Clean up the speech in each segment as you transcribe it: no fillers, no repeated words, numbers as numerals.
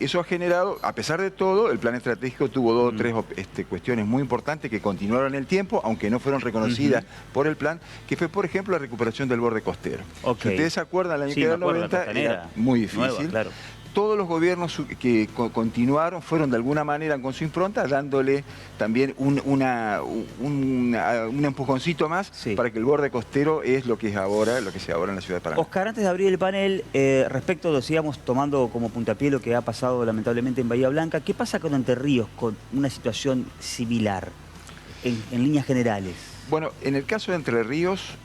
Eso ha generado, a pesar de todo, el plan estratégico tuvo dos o tres cuestiones muy importantes que continuaron en el tiempo, aunque no fueron reconocidas por el plan, que fue, por ejemplo, la recuperación del borde costero. Si ustedes se acuerdan, el año que era el 90 era muy difícil. Nueva, claro. Todos los gobiernos que continuaron fueron de alguna manera con su impronta dándole también un empujoncito más para que el borde costero es lo que es ahora, lo que sea ahora en la ciudad de Paraná. Oscar, antes de abrir el panel, respecto, lo sigamos tomando como puntapié lo que ha pasado lamentablemente en Bahía Blanca, ¿qué pasa con Entre Ríos con una situación similar en líneas generales? Bueno, en el caso de Entre Ríos,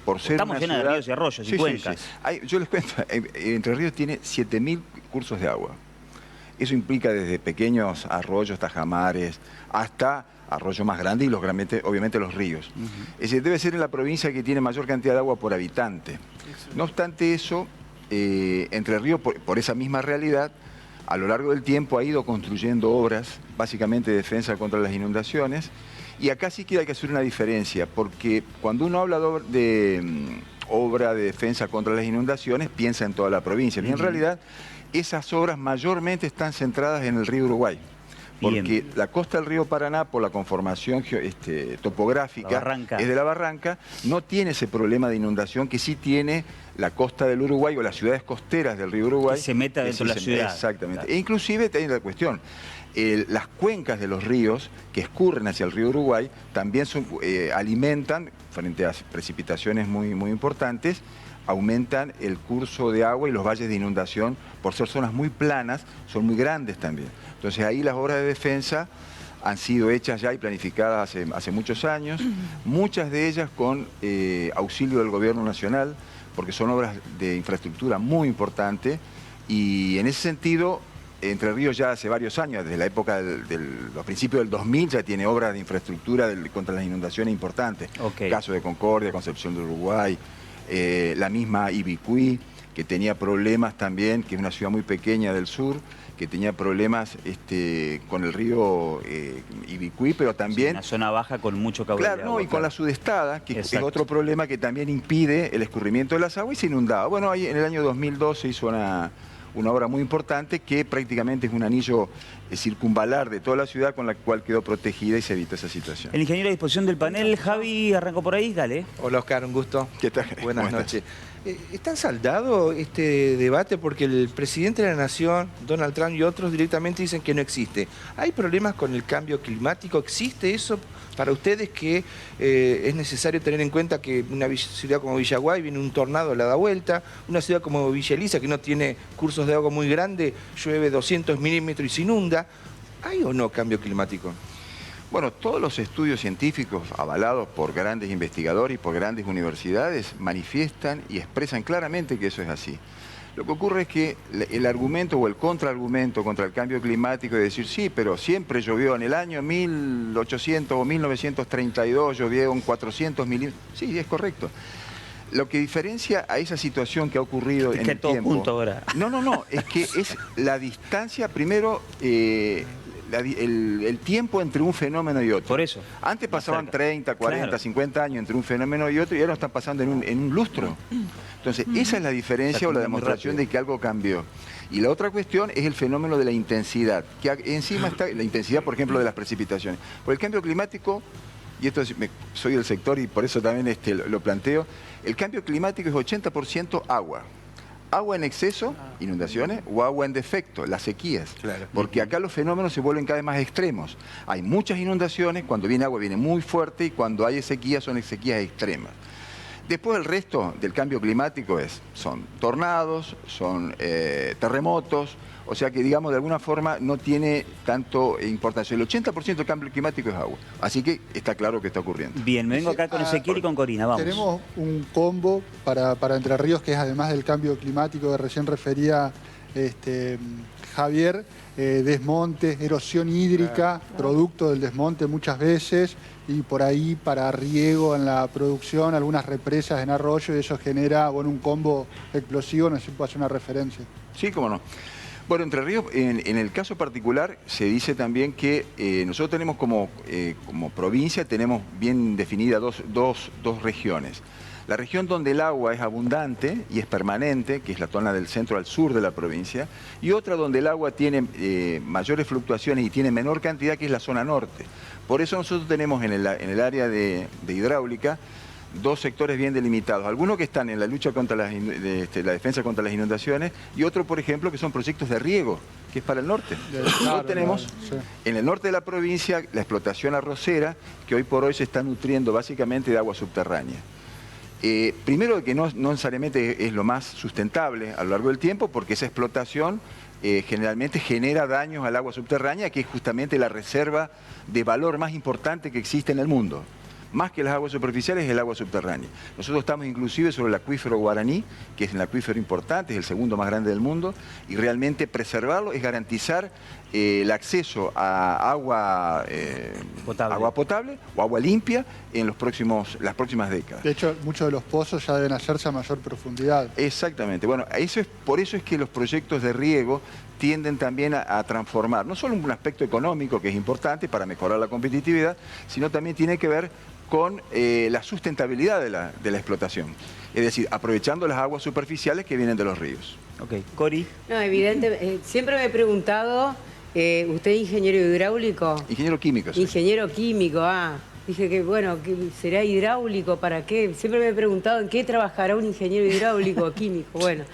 por ser estamos una llenos ciudad... de ríos y arroyos y cuencas. Yo les cuento, Entre Ríos tiene 7.000 cursos de agua. Eso implica desde pequeños arroyos, tajamares, hasta arroyos más grandes y obviamente los ríos. Es decir, debe ser en la provincia que tiene mayor cantidad de agua por habitante. No obstante eso, Entre Ríos, por esa misma realidad, a lo largo del tiempo ha ido construyendo obras, básicamente de defensa contra las inundaciones. Y acá sí que hay que hacer una diferencia, porque cuando uno habla de obra de defensa contra las inundaciones, piensa en toda la provincia. Y en realidad, esas obras mayormente están centradas en el río Uruguay. Porque la costa del río Paraná, por la conformación topográfica, es de la barranca, no tiene ese problema de inundación que sí tiene la costa del Uruguay o las ciudades costeras del río Uruguay. Que se meta dentro de la ciudad. Exactamente. Claro. E inclusive hay otra cuestión. Las cuencas de los ríos que escurren hacia el río Uruguay también alimentan, frente a precipitaciones muy importantes, aumentan el curso de agua y los valles de inundación, por ser zonas muy planas, son muy grandes también. Entonces ahí las obras de defensa han sido hechas ya y planificadas hace muchos años, muchas de ellas con auxilio del gobierno nacional, porque son obras de infraestructura muy importante, y en ese sentido Entre Ríos ya hace varios años, desde la época los principios del 2000, ya tiene obras de infraestructura contra las inundaciones importantes. Caso de Concordia, Concepción del Uruguay, la misma Ibicuí, que tenía problemas también, que es una ciudad muy pequeña del sur, que tenía problemas con el río Ibicuí, pero también... una zona baja con mucho caudal de agua. Y con la sudestada, que es otro problema que también impide el escurrimiento de las aguas y se inundaba. Bueno, ahí en el año 2002 se hizo una obra muy importante que prácticamente es un anillo circunvalar de toda la ciudad con la cual quedó protegida y se evitó esa situación. El ingeniero a disposición del panel, Javi, arrancó por ahí, dale. Hola Oscar, un gusto. ¿Qué tal? Buenas noches. ¿Está saldado este debate? Porque el presidente de la Nación, Donald Trump y otros directamente dicen que no existe. ¿Hay problemas con el cambio climático? ¿Existe eso para ustedes que es necesario tener en cuenta que una ciudad como Villaguay viene un tornado, la da vuelta? Una ciudad como Villa Elisa, que no tiene cursos de agua muy grandes, llueve 200 milímetros y se inunda. ¿Hay o no cambio climático? Bueno, todos los estudios científicos avalados por grandes investigadores y por grandes universidades manifiestan y expresan claramente que eso es así. Lo que ocurre es que el argumento o el contraargumento contra el cambio climático es decir, sí, pero siempre llovió en el año 1800 o 1932, llovió en 400 milímetros. Sí, es correcto. Lo que diferencia a esa situación que ha ocurrido en el tiempo... punto ahora. No, es que es la distancia, primero... el tiempo entre un fenómeno y otro. Por eso. Antes pasaban 30, 40, 50 años entre un fenómeno y otro y ahora están pasando en un lustro. Entonces, esa es la diferencia o la demostración de que algo cambió. Y la otra cuestión es el fenómeno de la intensidad, que encima está la intensidad, por ejemplo, de las precipitaciones. Por el cambio climático, y esto soy del sector y por eso también lo planteo, el cambio climático es 80% agua. Agua en exceso, inundaciones, o agua en defecto, las sequías. Claro. Porque acá los fenómenos se vuelven cada vez más extremos. Hay muchas inundaciones, cuando viene agua viene muy fuerte y cuando hay sequías son sequías extremas. Después el resto del cambio climático son tornados, son terremotos, o sea que digamos de alguna forma no tiene tanto importancia. El 80% del cambio climático es agua, así que está claro que está ocurriendo. Bien, me vengo acá con Ezequiel y con Corina, vamos. Tenemos un combo para Entre Ríos que es además del cambio climático que recién refería Javier, desmonte, erosión hídrica, producto del desmonte muchas veces, y por ahí para riego en la producción, algunas represas en arroyo, y eso genera un combo explosivo, no sé si puedo hacer una referencia. Sí, cómo no. Bueno, Entre Ríos, en el caso particular, se dice también que nosotros tenemos como provincia, tenemos bien definidas dos regiones. La región donde el agua es abundante y es permanente, que es la zona del centro al sur de la provincia, y otra donde el agua tiene mayores fluctuaciones y tiene menor cantidad, que es la zona norte. Por eso nosotros tenemos en el área de hidráulica dos sectores bien delimitados. Algunos que están en la lucha contra la defensa contra las inundaciones y otro, por ejemplo, que son proyectos de riego, que es para el norte. Nosotros tenemos en el norte de la provincia la explotación arrocera, que hoy por hoy se está nutriendo básicamente de agua subterránea. Primero que no necesariamente es lo más sustentable a lo largo del tiempo, porque esa explotación generalmente genera daños al agua subterránea, que es justamente la reserva de valor más importante que existe en el mundo. Más que las aguas superficiales es el agua subterránea. Nosotros estamos inclusive sobre el acuífero Guaraní, que es un acuífero importante, es el segundo más grande del mundo, y realmente preservarlo es garantizar el acceso a agua potable o agua limpia en las próximas décadas. De hecho, muchos de los pozos ya deben hacerse a mayor profundidad. Exactamente. Bueno, por eso es que los proyectos de riego tienden también a transformar, no solo un aspecto económico que es importante para mejorar la competitividad, sino también tiene que ver con la sustentabilidad de la explotación. Es decir, aprovechando las aguas superficiales que vienen de los ríos. Ok, Cori. No, evidente, siempre me he preguntado, ¿usted es ingeniero hidráulico? Ingeniero químico, sí. Ingeniero químico, dije que, bueno, ¿será hidráulico? ¿Para qué? Siempre me he preguntado en qué trabajará un ingeniero hidráulico o químico. Bueno,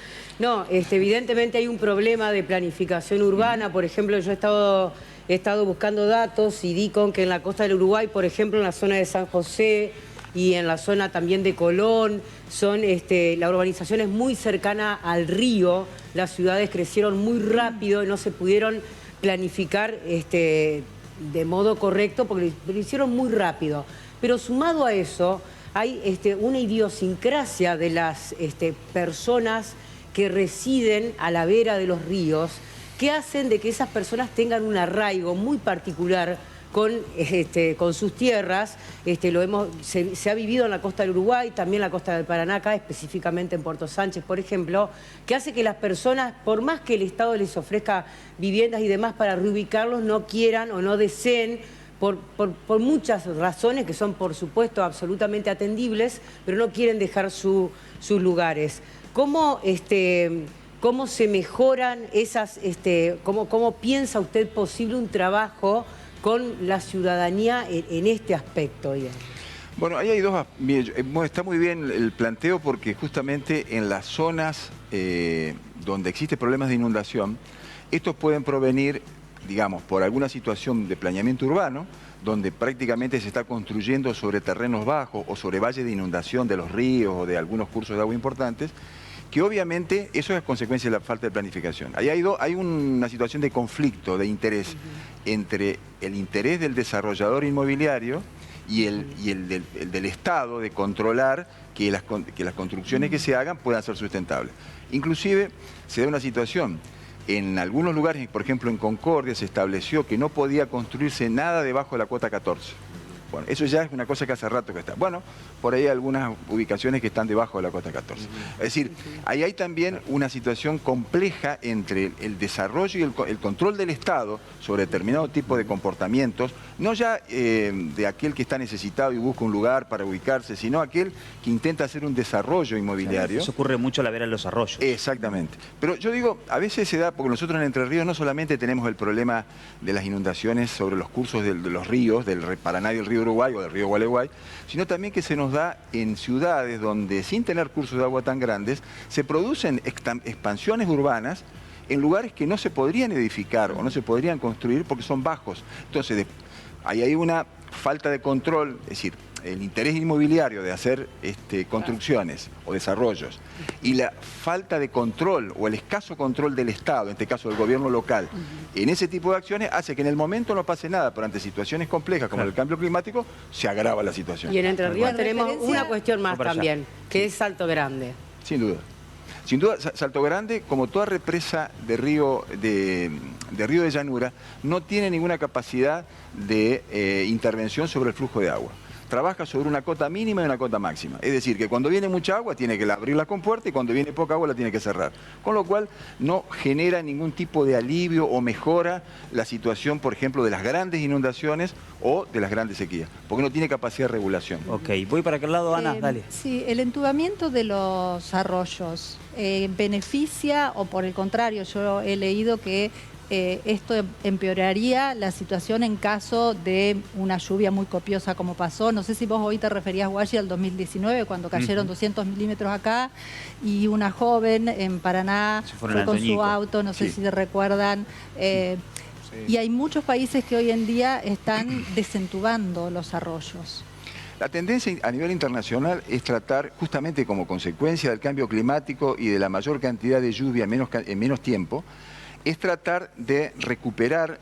no, evidentemente hay un problema de planificación urbana. Por ejemplo, yo he estado buscando datos y di con que en la costa del Uruguay, por ejemplo, en la zona de San José y en la zona también de Colón, la urbanización es muy cercana al río, las ciudades crecieron muy rápido y no se pudieron planificar de modo correcto porque lo hicieron muy rápido. Pero sumado a eso, hay una idiosincrasia de las personas que residen a la vera de los ríos, que hacen de que esas personas tengan un arraigo muy particular con sus tierras. Se ha vivido en la costa del Uruguay, también en la costa del Paraná, acá específicamente en Puerto Sánchez, por ejemplo, que hace que las personas, por más que el Estado les ofrezca viviendas y demás para reubicarlos, no quieran o no deseen, por muchas razones que son, por supuesto, absolutamente atendibles, pero no quieren dejar sus lugares. ¿Cómo se mejoran esas, cómo piensa usted posible un trabajo con la ciudadanía en este aspecto, digamos? Bueno, ahí hay dos. Está muy bien el planteo porque justamente en las zonas donde existen problemas de inundación, estos pueden provenir, digamos, por alguna situación de planeamiento urbano, donde prácticamente se está construyendo sobre terrenos bajos o sobre valles de inundación de los ríos o de algunos cursos de agua importantes, que obviamente eso es consecuencia de la falta de planificación. Ahí hay una situación de conflicto, de interés, entre el interés del desarrollador inmobiliario y el del Estado de controlar que las construcciones que se hagan puedan ser sustentables. Inclusive se da una situación, en algunos lugares, por ejemplo en Concordia, se estableció que no podía construirse nada debajo de la cuota 14. Bueno, eso ya es una cosa que hace rato que está. Bueno, por ahí hay algunas ubicaciones que están debajo de la cuota 14. Es decir, ahí hay también una situación compleja entre el desarrollo y el control del Estado sobre determinado tipo de comportamientos, no ya de aquel que está necesitado y busca un lugar para ubicarse, sino aquel que intenta hacer un desarrollo inmobiliario. Eso ocurre mucho a la vera de los arroyos. Exactamente. Pero yo digo, a veces se da, porque nosotros en Entre Ríos no solamente tenemos el problema de las inundaciones sobre los cursos de los ríos, del Paraná y del río Uruguay o del río Gualeguay, sino también que se nos da en ciudades donde sin tener cursos de agua tan grandes se producen expansiones urbanas en lugares que no se podrían edificar o no se podrían construir porque son bajos. Entonces, ahí hay una falta de control, es decir, el interés inmobiliario de hacer construcciones o desarrollos y la falta de control o el escaso control del Estado, en este caso del gobierno local, en ese tipo de acciones hace que en el momento no pase nada, pero ante situaciones complejas como el cambio climático se agrava la situación. Y en Entre Ríos tenemos una cuestión más también, que es Salto Grande. Sin duda. Sin duda, Salto Grande, como toda represa de río de llanura, no tiene ninguna capacidad de intervención sobre el flujo de agua. trabaja sobre una cota mínima y una cota máxima. Es decir, que cuando viene mucha agua tiene que abrir la compuerta y cuando viene poca agua la tiene que cerrar. Con lo cual no genera ningún tipo de alivio o mejora la situación, por ejemplo, de las grandes inundaciones o de las grandes sequías, porque no tiene capacidad de regulación. Ok, voy para aquel lado, Ana, dale. Sí, el entubamiento de los arroyos beneficia o por el contrario, yo he leído que esto empeoraría la situación en caso de una lluvia muy copiosa como pasó. No sé si vos hoy te referías, Guayi, al 2019, cuando cayeron 200 milímetros acá y una joven en Paraná fue con su auto, no sé si te recuerdan. Y hay muchos países que hoy en día están desentubando los arroyos. La tendencia a nivel internacional es tratar, justamente como consecuencia del cambio climático y de la mayor cantidad de lluvia en menos tiempo, es tratar de recuperar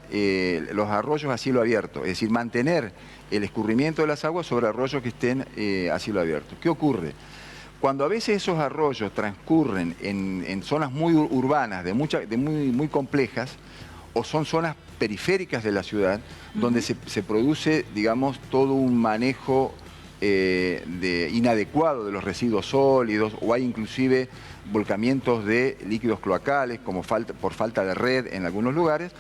los arroyos a cielo abierto, es decir, mantener el escurrimiento de las aguas sobre arroyos que estén a cielo abierto. ¿Qué ocurre? Cuando a veces esos arroyos transcurren en zonas muy urbanas, muy complejas, o son zonas periféricas de la ciudad, donde se produce, digamos, todo un manejo inadecuado de los residuos sólidos, o hay inclusive volcamientos de líquidos cloacales, como por falta de red en algunos lugares,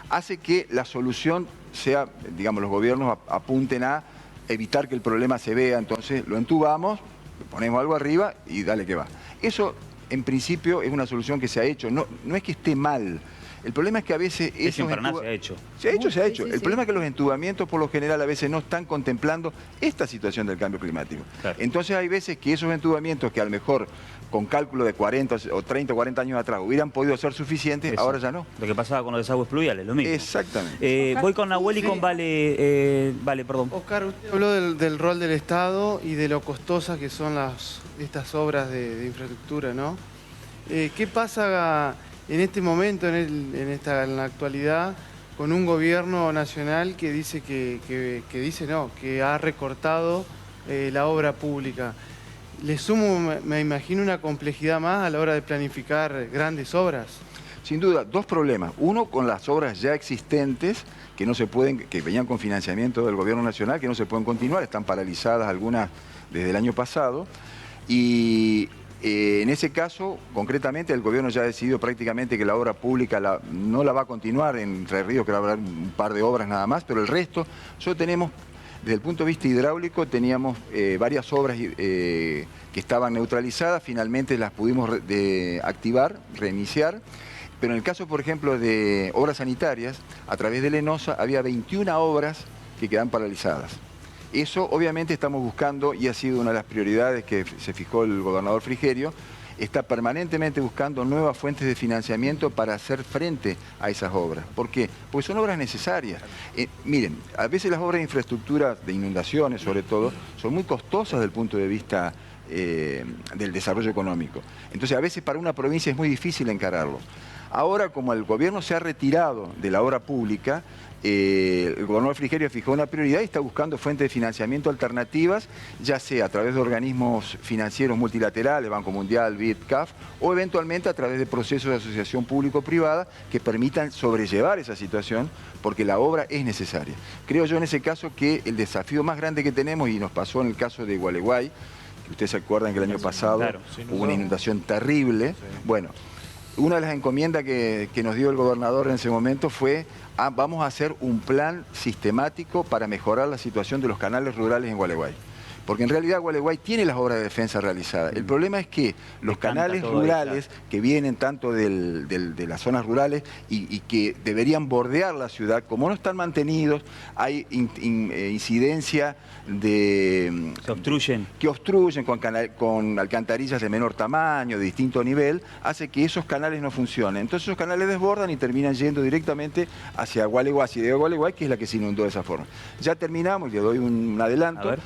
hace que la solución sea, digamos, los gobiernos apunten a evitar que el problema se vea, entonces lo entubamos, ponemos algo arriba y dale que va. Eso, en principio, es una solución que se ha hecho, no es que esté mal. El problema es que a veces... Eso en Paraná se ha hecho. Se ha hecho. El problema es que los entubamientos, por lo general, a veces no están contemplando esta situación del cambio climático. Claro. Entonces hay veces que esos entubamientos, que a lo mejor con cálculo de 40 o 30 o 40 años atrás hubieran podido ser suficientes, ahora ya no. Lo que pasaba con los desagües pluviales, lo mismo. Exactamente. Voy con Nahuel y con Vale. Vale, perdón. Oscar, usted habló del rol del Estado y de lo costosas que son estas obras de infraestructura, ¿no? ¿Qué pasa en este momento, en la actualidad, con un gobierno nacional que dice que ha recortado la obra pública? Le sumo, me imagino, una complejidad más a la hora de planificar grandes obras. Sin duda, dos problemas. Uno, con las obras ya existentes, que no se pueden, que venían con financiamiento del gobierno nacional, que no se pueden continuar, están paralizadas algunas desde el año pasado. Y en ese caso, concretamente, el gobierno ya ha decidido prácticamente que la obra pública no la va a continuar. En Entre Ríos que va a haber un par de obras nada más, pero el resto, solo tenemos, desde el punto de vista hidráulico, teníamos varias obras que estaban neutralizadas, finalmente las pudimos activar, reiniciar. Pero en el caso, por ejemplo, de obras sanitarias, a través de Lenosa había 21 obras que quedan paralizadas. Eso obviamente estamos buscando, y ha sido una de las prioridades que se fijó el gobernador Frigerio, está permanentemente buscando nuevas fuentes de financiamiento para hacer frente a esas obras. ¿Por qué? Porque son obras necesarias. Miren, a veces las obras de infraestructura, de inundaciones sobre todo, son muy costosas desde el punto de vista del desarrollo económico. Entonces a veces para una provincia es muy difícil encararlo. Ahora, como el gobierno se ha retirado de la obra pública, el gobernador Frigerio fijó una prioridad y está buscando fuentes de financiamiento alternativas, ya sea a través de organismos financieros multilaterales, Banco Mundial, BID, CAF, o eventualmente a través de procesos de asociación público-privada que permitan sobrellevar esa situación, porque la obra es necesaria. Creo yo en ese caso que el desafío más grande que tenemos, y nos pasó en el caso de Gualeguay, que ustedes se acuerdan que el año pasado hubo una inundación terrible, sí. Bueno, una de las encomiendas que nos dio el gobernador en ese momento fue: vamos a hacer un plan sistemático para mejorar la situación de los canales rurales en Gualeguay. Porque en realidad Gualeguay tiene las obras de defensa realizadas. El problema es que los canales rurales que vienen tanto de las zonas rurales y que deberían bordear la ciudad, como no están mantenidos, hay incidencia de... Se obstruyen. Que obstruyen con alcantarillas de menor tamaño, de distinto nivel, hace que esos canales no funcionen. Entonces esos canales desbordan y terminan yendo directamente hacia Gualeguay, que es la que se inundó de esa forma. Ya terminamos, y le doy un adelanto. A ver.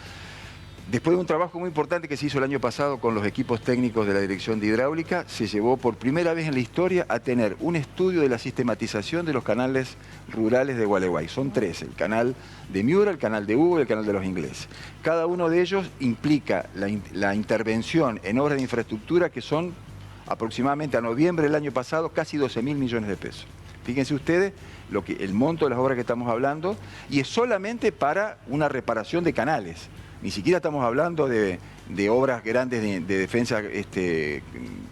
Después de un trabajo muy importante que se hizo el año pasado con los equipos técnicos de la Dirección de Hidráulica, se llevó por primera vez en la historia a tener un estudio de la sistematización de los canales rurales de Gualeguay. Son 3, el canal de Miura, el canal de Hugo y el canal de los Ingleses. Cada uno de ellos implica la intervención en obras de infraestructura que son aproximadamente a noviembre del año pasado casi 12.000 millones de pesos. Fíjense ustedes el monto de las obras que estamos hablando, y es solamente para una reparación de canales. Ni siquiera estamos hablando de obras grandes de defensa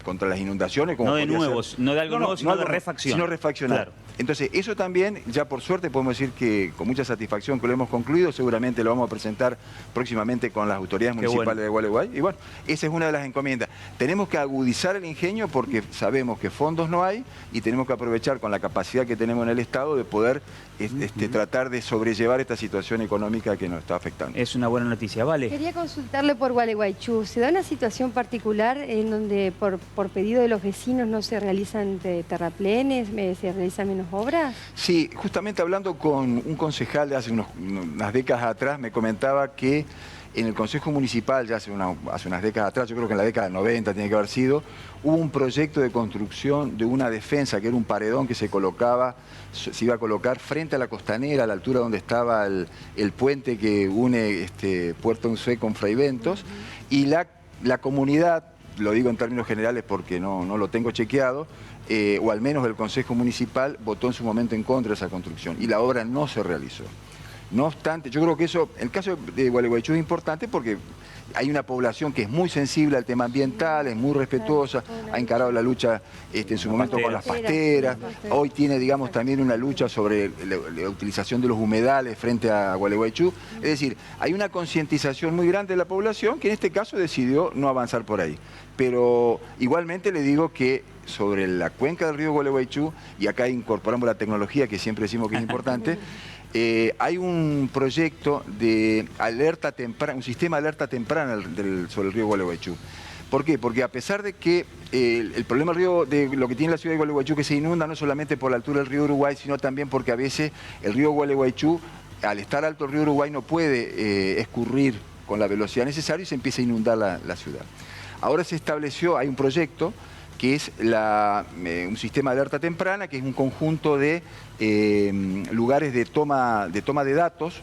contra las inundaciones. Como no de podría nuevos, ser. no de algo nuevo, sino de refacción. Sino refaccionar. Claro. Entonces, eso también, ya por suerte podemos decir que con mucha satisfacción que lo hemos concluido, seguramente lo vamos a presentar próximamente con las autoridades municipales de Gualeguay. Y bueno, esa es una de las encomiendas. Tenemos que agudizar el ingenio porque sabemos que fondos no hay y tenemos que aprovechar con la capacidad que tenemos en el Estado de poder tratar de sobrellevar esta situación económica que nos está afectando. Es una buena noticia, vale. Quería consultarle por Gualeguaychú. ¿Se da una situación particular en donde por pedido de los vecinos no se realizan terraplenes, se realizan menos obras? Sí, justamente hablando con un concejal de hace unas décadas atrás, me comentaba que en el Consejo Municipal, ya hace unas décadas atrás, yo creo que en la década del 90 tiene que haber sido, hubo un proyecto de construcción de una defensa, que era un paredón que se iba a colocar frente a la costanera, a la altura donde estaba el puente que une Puerto Unzué con Fraiventos, y la comunidad, lo digo en términos generales porque no lo tengo chequeado, o al menos el Consejo Municipal votó en su momento en contra de esa construcción, y la obra no se realizó. No obstante, yo creo que eso, el caso de Gualeguaychú es importante porque hay una población que es muy sensible al tema ambiental, es muy respetuosa, ha encarado la lucha en su momento con las pasteras, hoy tiene, digamos, también una lucha sobre la utilización de los humedales frente a Gualeguaychú. Es decir, hay una concientización muy grande de la población que en este caso decidió no avanzar por ahí. Pero igualmente le digo que sobre la cuenca del río Gualeguaychú, y acá incorporamos la tecnología que siempre decimos que es importante, hay un proyecto de alerta temprana, un sistema de alerta temprana sobre el río Gualeguaychú. ¿Por qué? Porque a pesar de que el problema del río, de lo que tiene la ciudad de Gualeguaychú, que se inunda no solamente por la altura del río Uruguay, sino también porque a veces el río Gualeguaychú, al estar alto el río Uruguay, no puede escurrir con la velocidad necesaria y se empieza a inundar la ciudad. Ahora se estableció, hay un proyecto que es un sistema de alerta temprana, que es un conjunto de lugares de toma de datos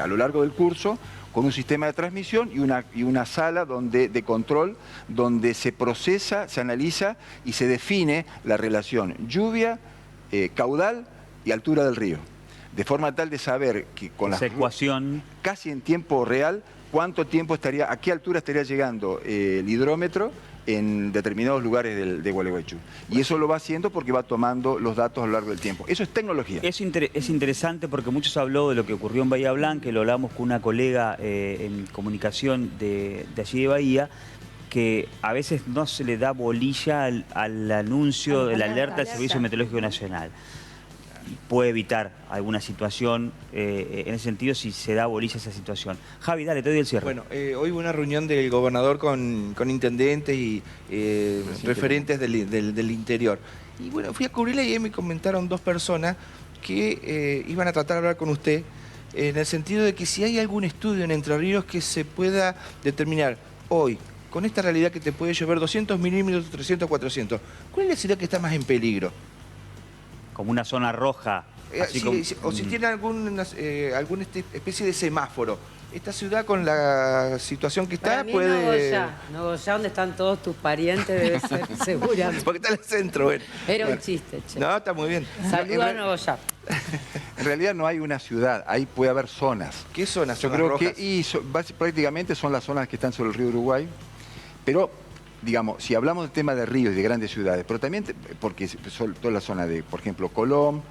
a lo largo del curso, con un sistema de transmisión y una sala de control donde se procesa, se analiza y se define la relación lluvia, caudal y altura del río. De forma tal de saber que con la ecuación casi en tiempo real, cuánto tiempo estaría, a qué altura estaría llegando el hidrómetro en determinados lugares de Gualeguaychú. Y eso lo va haciendo porque va tomando los datos a lo largo del tiempo. Eso es tecnología. Es interesante porque muchos habló de lo que ocurrió en Bahía Blanca, y lo hablamos con una colega en comunicación de allí de Bahía, que a veces no se le da bolilla al anuncio de la alerta del Servicio Meteorológico Nacional. Puede evitar alguna situación en ese sentido si se da bolilla a esa situación. Javi, dale, te doy el cierre. Bueno, hoy hubo una reunión del gobernador con intendentes y referentes del interior. Y bueno, fui a cubrirla y ahí me comentaron dos personas que iban a tratar de hablar con usted en el sentido de que si hay algún estudio en Entre Ríos que se pueda determinar hoy, con esta realidad que te puede llover 200 milímetros, 300, 400, ¿cuál es la ciudad que está más en peligro? Como una zona roja. O si tiene alguna especie de semáforo. Esta ciudad con la situación que está Para mí puede... Nogoyá, donde están todos tus parientes, debe ser, seguramente. Porque está en el centro, bueno. Era un chiste, che. No, está muy bien. Saluda a Nogoyá. En realidad no hay una ciudad, ahí puede haber zonas. ¿Qué zonas? Yo creo que prácticamente son las zonas que están sobre el río Uruguay, pero digamos, si hablamos del tema de ríos y de grandes ciudades, pero también porque son toda la zona de, por ejemplo, Colón,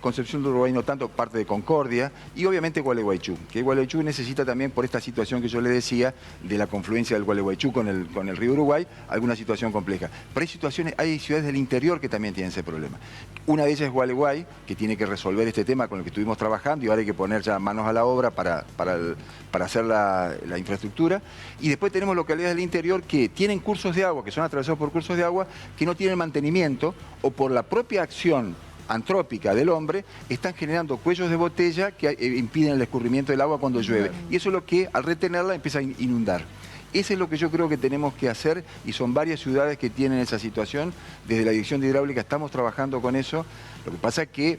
Concepción del Uruguay no tanto, parte de Concordia, y obviamente Gualeguaychú, que Gualeguaychú necesita también, por esta situación que yo le decía, de la confluencia del Gualeguaychú con el río Uruguay, alguna situación compleja. Pero hay ciudades del interior que también tienen ese problema. Una de ellas es Gualeguay, que tiene que resolver este tema con el que estuvimos trabajando, y ahora hay que poner ya manos a la obra para hacer la infraestructura. Y después tenemos localidades del interior que tienen cursos de agua, que son atravesados por cursos de agua, que no tienen mantenimiento, o por la propia acción antrópica del hombre, están generando cuellos de botella que impiden el escurrimiento del agua cuando llueve. Y eso es lo que, al retenerla, empieza a inundar. Eso es lo que yo creo que tenemos que hacer, y son varias ciudades que tienen esa situación. Desde la Dirección de Hidráulica estamos trabajando con eso. Lo que pasa es que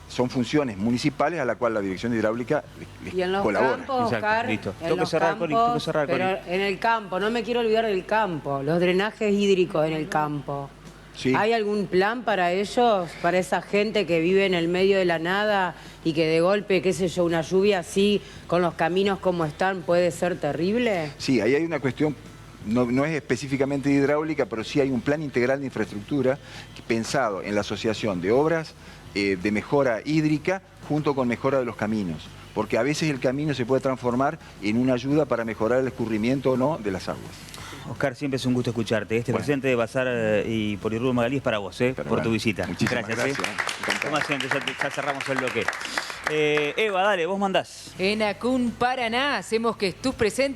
son funciones municipales a la cual la Dirección de Hidráulica les Y en los colabora. campos, Oscar, listo. en Tengo que los cerrar, Cori, tengo que cerrar, pero Cori. en el campo, no me quiero olvidar del campo, los drenajes hídricos en el campo. Sí. ¿Hay algún plan para ellos, para esa gente que vive en el medio de la nada y que de golpe, qué sé yo, una lluvia así, con los caminos como están, puede ser terrible? Sí, ahí hay una cuestión, no es específicamente hidráulica, pero sí hay un plan integral de infraestructura pensado en la asociación de obras de mejora hídrica junto con mejora de los caminos. Porque a veces el camino se puede transformar en una ayuda para mejorar el escurrimiento o no de las aguas. Oscar, siempre es un gusto escucharte. Este Bueno. presente de Bazar y Polirrubro Magalí es para vos, Pero por bueno, tu visita. muchísimas gracias. Encantado. Como siempre, ya cerramos el bloque. Eva, dale, vos mandás. En Acún, Paraná, hacemos que tus presentes